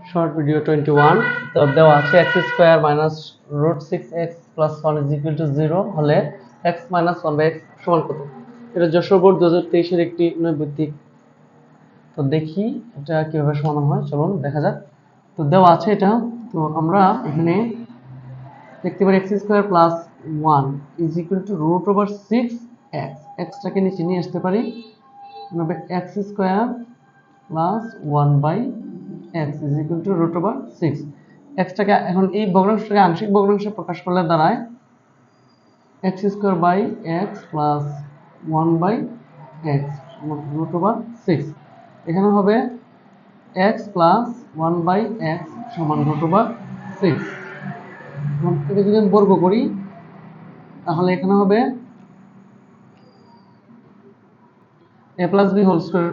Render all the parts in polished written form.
Short video 21 তো দেওয়া আছে x² minus root 6x plus 1 is equal to 0 হলে x মাইনাস 1/x সমান কত? এটা যশোর বোর্ড 2023 এর একটি নৈর্ব্যক্তিক। তো দেখি এটা কিভাবে সমাধান হয়, চলুন দেখা যাক। তো দেওয়া আছে এটা, তো আমরা এখানে দেখতে পারি x² plus 1 is equal to root over 6x, xটাকে নিচে নিয়ে আসতে পারি, হবে x² plus 1/x is equal to root over 6। xটাকে এখন এই ভগ্নাংশটাকে আংশিক ভগ্নাংশে প্রকাশ করলে দাঁড়ায় x² by x plus 1/x root over 6। এখানে হবে x প্লাস 1/x সমান রুট ওভার 6। এটাকে যদি আমি বর্গ করি তাহলে এখানে হবে a plus b whole square.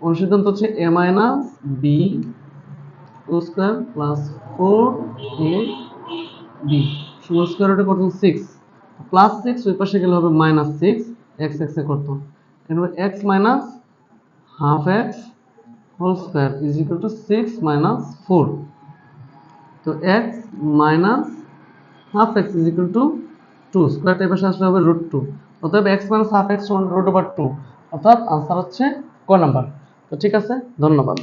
অনুসিদ্ধান্ত হচ্ছে a minus b whole square plus 4ab whole square রুটে কত 6 প্লাস 6 ওই পাশে গেলে হবে মাইনাস 6 x x এ করতে এখানে হবে x minus half x whole square is equal to 6 minus 4। তো x minus half x is equal to 2 স্কয়ারটা এই পাশে আসলে হবে রুট 2। অতএব x মাইনাস হাফ x সমান রুট ওভার 2, অর্থাৎ আনসার হচ্ছে ক নাম্বার। তো ঠিক আছে, ধন্যবাদ।